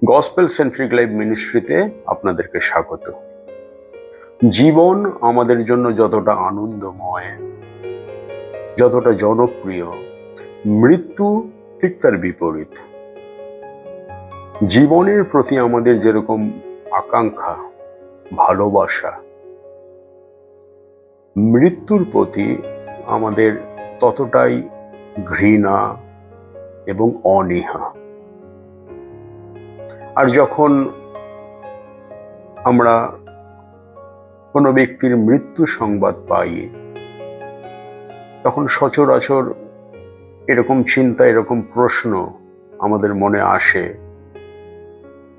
Gospel centric life মিনিস্ট্রিতে আপনাদেরকে স্বাগত। জীবন আমাদের জন্য যতটা আনন্দময়, যতটা জনপ্রিয়, মৃত্যু ঠিক তার বিপরীত। জীবনের প্রতি আমাদের যেরকম আকাঙ্ক্ষা, ভালোবাসা, মৃত্যুর প্রতি আমাদের ততটাই ঘৃণা এবং অনীহা। আর যখন আমরা কোনো ব্যক্তির মৃত্যু সংবাদ পাই, তখন সচরাচর এরকম চিন্তা, এরকম প্রশ্ন আমাদের মনে আসে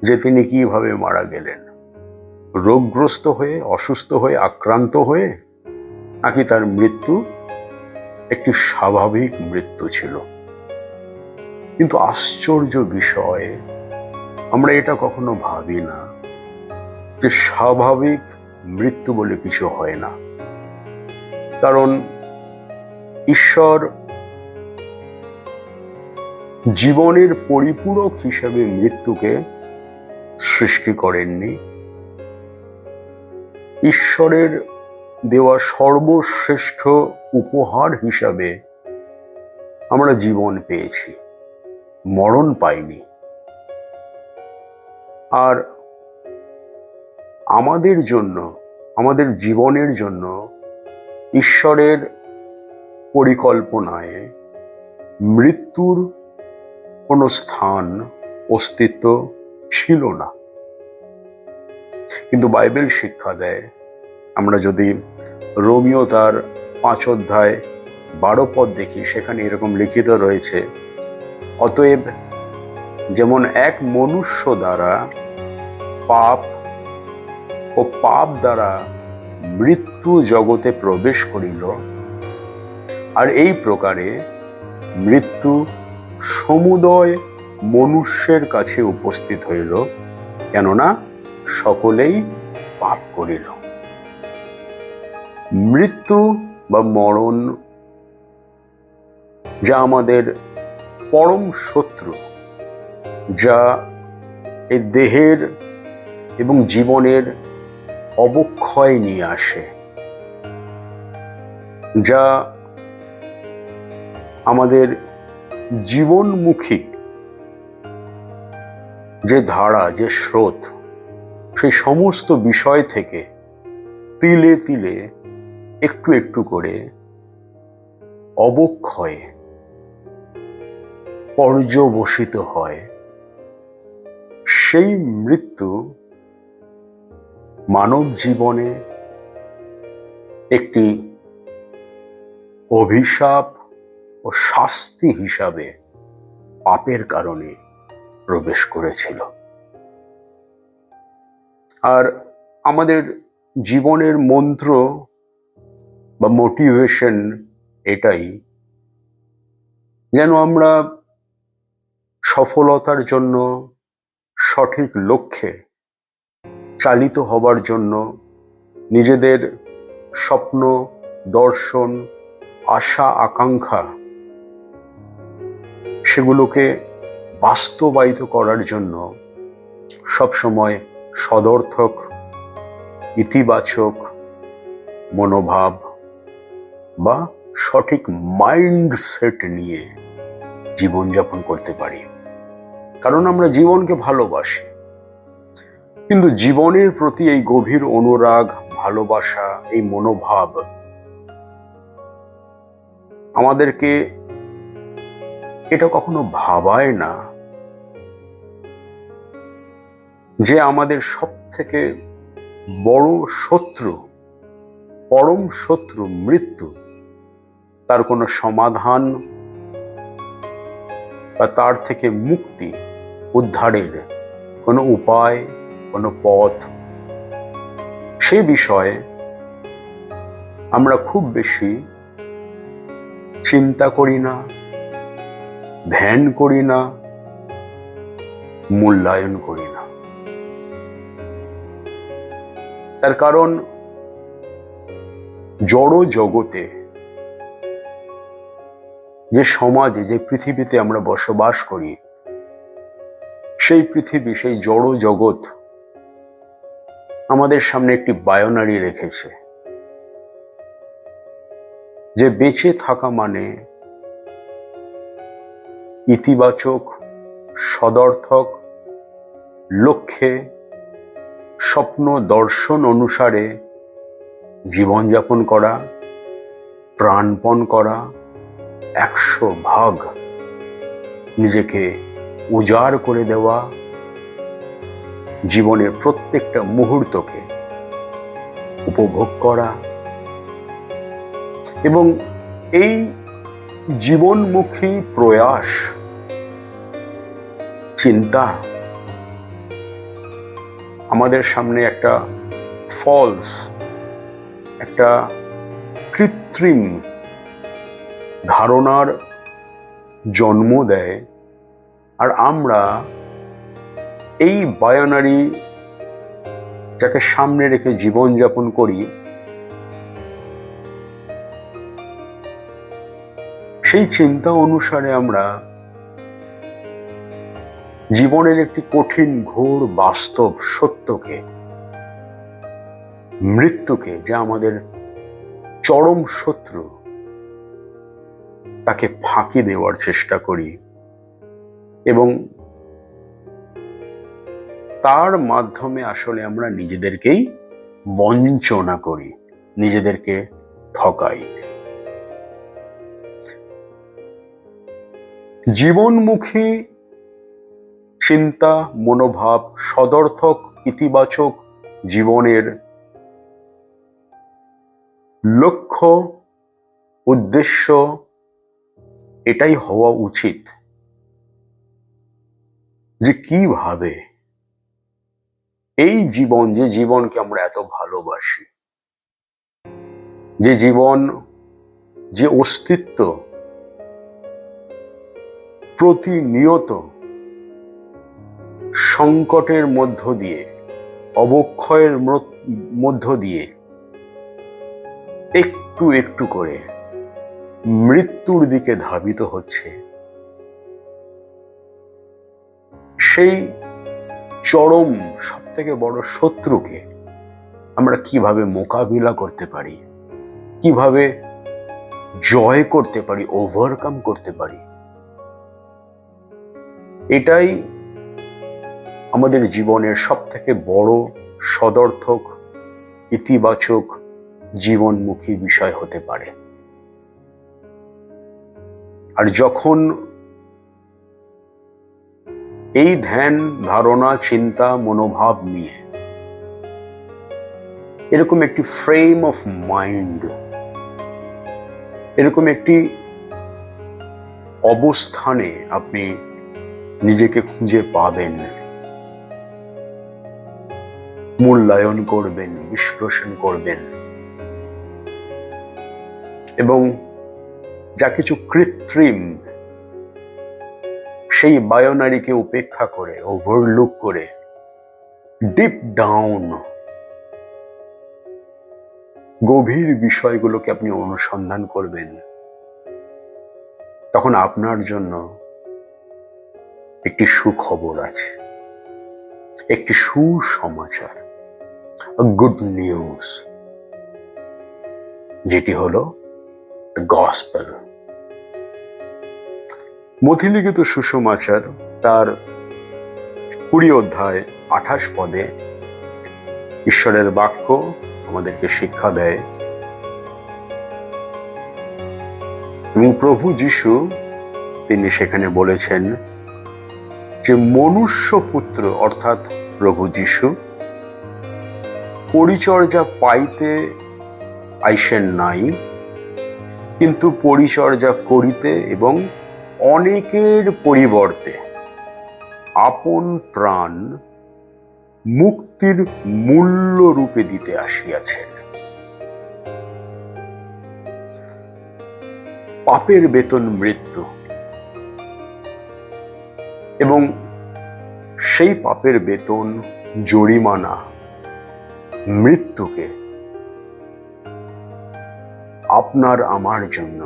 যে তিনি কিভাবে মারা গেলেন, রোগগ্রস্ত হয়ে, অসুস্থ হয়ে, আক্রান্ত হয়ে, নাকি তার মৃত্যু একটি স্বাভাবিক মৃত্যু ছিল। কিন্তু আশ্চর্য বিষয়, আমরা এটা কখনো ভাবি না যে স্বাভাবিক মৃত্যু বলে কিছু হয় না। কারণ ঈশ্বর জীবনের পরিপূরক হিসেবে মৃত্যুকে সৃষ্টি করেননি। ঈশ্বরের দেওয়া সর্বশ্রেষ্ঠ উপহার হিসাবে আমরা জীবন পেয়েছি, মরণ পাইনি। আর আমাদের জন্য, আমাদের জীবনের জন্য ঈশ্বরের পরিকল্পনায় মৃত্যুর কোনো স্থান, অস্তিত্ব ছিল না। কিন্তু বাইবেল শিক্ষা দেয়, আমরা যদি রোমিও তার 5 অধ্যায় 12 পদ দেখি, সেখানে এরকম লিখিত রয়েছে, অতএব যেমন এক মনুষ্য দ্বারা পাপ ও পাপ দ্বারা মৃত্যু জগতে প্রবেশ করিল, আর এই প্রকারে মৃত্যু সমুদয় মনুষ্যের কাছে উপস্থিত হইল, কেননা সকলেই পাপ করিল। মৃত্যু বা মরণ, যা আমাদের পরম শত্রু, যা এই দেহের এবং জীবনের অবক্ষয় নিয়ে আসে, যা আমাদের জীবনমুখী যে ধারা, যে স্রোত, সেই সমস্ত বিষয় থেকে তিলে তিলে একটু একটু করে অবক্ষয়ে পর্যবসিত হয়, সেই মৃত্যু মানব জীবনে একটি অভিশাপ ও শাস্তি হিসাবে পাপের কারণে প্রবেশ করেছিল। আর আমাদের জীবনের মন্ত্র বা মোটিভেশন এটাই, যেন আমরা সফলতার জন্য, সঠিক লক্ষ্যে চালিত হবার জন্য নিজেদের স্বপ্ন, দর্শন, আশা, আকাঙ্ক্ষা, সেগুলোকে বাস্তবায়িত করার জন্য সবসময় সদর্থক, ইতিবাচক মনোভাব বা সঠিক মাইন্ডসেট নিয়ে জীবনযাপন করতে পারি। কারণ আমরা জীবনকে ভালোবাসি, কিন্তু জীবনের প্রতি এই গভীর অনুরাগ, ভালোবাসা, এই মনোভাব আমাদেরকে এটা কখনো ভাবায় না যে আমাদের সব থেকে বড় শত্রু, পরম শত্রু মৃত্যু, তার কোনো সমাধান বা তার থেকে মুক্তি, উদ্ধারের কোনো উপায়, কোনো পথ, সে বিষয়ে আমরা খুব বেশি চিন্তা করি না, ধ্যান করি না, মূল্যায়ন করি না। তার কারণ জড় জগতে, যে সমাজে, যে পৃথিবীতে আমরা বসবাস করি, সেই পৃথিবী, সেই জড় জগৎ আমাদের সামনে একটি বায়োনারি রেখেছে, যে বেঁচে থাকা মানে ইতিবাচক, সদর্থক লক্ষ্যে, স্বপ্ন দর্শন অনুসারে জীবনযাপন করা, প্রাণপণ করা, 100% নিজেকে উজাড় করে দেওয়া, জীবনের প্রত্যেকটা মুহূর্তকে উপভোগ করা। এবং এই জীবনমুখী প্রয়াস, চিন্তা আমাদের সামনে একটা ফলস, একটা কৃত্রিম ধারণার জন্ম দেয়। আর আমরা এই বায়োনারি যাকে সামনে রেখে জীবনযাপন করি, সেই চিন্তা অনুসারে আমরা জীবনের একটি কঠিন, ঘোর, বাস্তব সত্যকে, মৃত্যুকে, যা আমাদের চরম শত্রু, তাকে ফাঁকি দেওয়ার চেষ্টা করি এবং তার মাধ্যমে আসলে আমরা নিজেদেরকেই বঞ্চনা করি, নিজেদেরকে ঠকাই। জীবনমুখী চিন্তা, মনোভাব, সদর্থক ইতিবাচক জীবনের লক্ষ্য, উদ্দেশ্য এটাই হওয়া উচিত যে কিভাবে এই জীবন, যে জীবনকে আমরা এত ভালোবাসি, যে জীবন, যে অস্তিত্ব প্রতিনিয়ত সংকটের মধ্য দিয়ে, অবক্ষয়ের মধ্য দিয়ে একটু একটু করে মৃত্যুর দিকে ধাবিত হচ্ছে, সেই চরম সবথেকে বড় শত্রুকে আমরা কিভাবে মোকাবিলা করতে পারি, কিভাবে জয় করতে পারি, ওভারকাম করতে পারি, এটাই আমাদের জীবনের সবথেকে বড় সদর্থক, ইতিবাচক, জীবনমুখী বিষয় হতে পারে। আর যখন এই ধ্যান, ধারণা, চিন্তা, মনোভাব নিয়ে এরকম একটি ফ্রেম অফ মাইন্ড, এরকম একটি অবস্থানে আপনি নিজেকে খুঁজে পাবেন, মূল্যায়ন করবেন, বিশ্লেষণ করবেন এবং যা কিছু কৃত্রিম, সেই বায়োনারিকে উপেক্ষা করে, ওভারলুক করে, ডিপ ডাউন গভীর বিষয়গুলোকে আপনি অনুসন্ধান করবেন, তখন আপনার জন্য একটি সুখবর আছে, একটি সুসমাচার, গুড নিউজ, যেটি হলো গসপেল। মথিলিখিত সুসমাচার তার 20 অধ্যায় 28 পদে ঈশ্বরের বাক্য আমাদেরকে শিক্ষা দেয় এবং প্রভু যিশু তিনি সেখানে বলেছেন যে মনুষ্য পুত্র অর্থাৎ প্রভু যিশু পরিচর্যা পাইতে আইসেন নাই, কিন্তু পরিচর্যা করিতে এবং অনেকের পরিবর্তে আপন প্রাণ মুক্তির মূল্য রূপে দিতে আসিয়াছেন। পাপের বেতন মৃত্যু, এবং সেই পাপের বেতন, জরিমানা, মৃত্যুকে আপনার আমার জন্য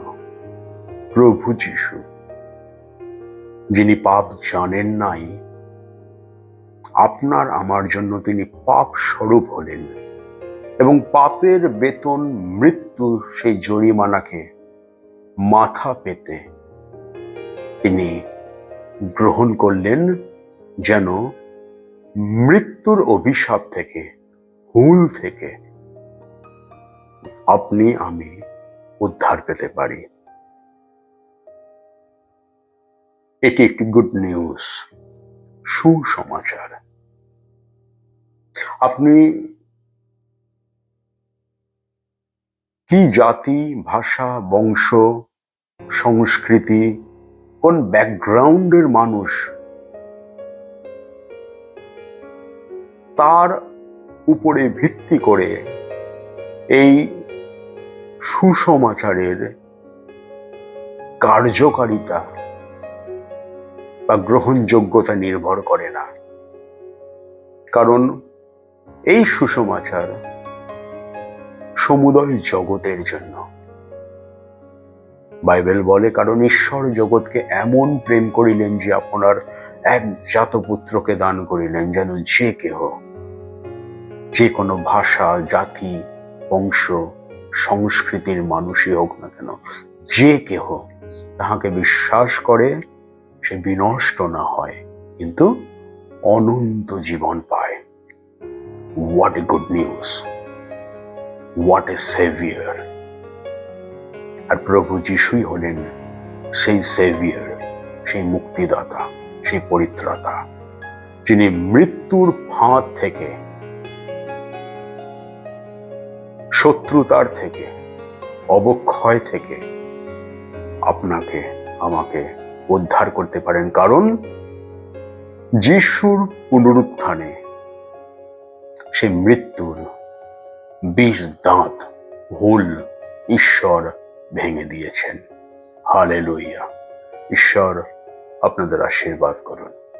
প্রভু যিশু, যিনি পাপ জানেন নাই, আপনার আমার জন্য তিনি পাপ স্বরূপ হলেন এবং পাপের বেতন মৃত্যু, সেই জরিমানাকে মাথা পেতে তিনি গ্রহণ করলেন, যেন মৃত্যুর অভিশাপ থেকে, হুল থেকে আপনি আমি উদ্ধার পেতে পারি। এটি একটি গুড নিউজ, সুসমাচার। আপনি কি জাতি, ভাষা, বংশ, সংস্কৃতি, কোন ব্যাকগ্রাউন্ডের মানুষ, তার উপরে ভিত্তি করে এই সুসমাচারের কার্যকারিতা বা গ্রহণযোগ্যতা নির্ভর করে না। কারণ এই সুসমাচার সমুদয় জগতের জন্য। বাইবেল বলে, কারণ ঈশ্বর জগৎকে এমন প্রেম করিলেন যে আপনার একজাত পুত্রকে দান করিলেন, যেন যে কেহ, যে কোনো ভাষা, জাতি, বংশ, সংস্কৃতির মানুষই হোক না কেন, যে কেহ তাহাকে বিশ্বাস করে সে বিনষ্ট না হয়, কিন্তু অনন্ত জীবন পায়। What a good news, what a saviour. আর প্রভু যিশুই হলেন সেই সেভিয়ার, সেই মুক্তিদাতা, সেই পরিত্রাতা, যিনি মৃত্যুর ফাঁদ থেকে, শত্রুতার থেকে, অবক্ষয় থেকে আপনাকে আমাকে উদ্ধার করতে পারেন। কারণ যিশুর পুনরুত্থানে সে মৃত্যুর 20 দাঁত, হুল ঈশ্বর ভেঙে দিয়েছেন। হালেলুয়া। ঈশ্বর আপনাদের আশীর্বাদ করুন।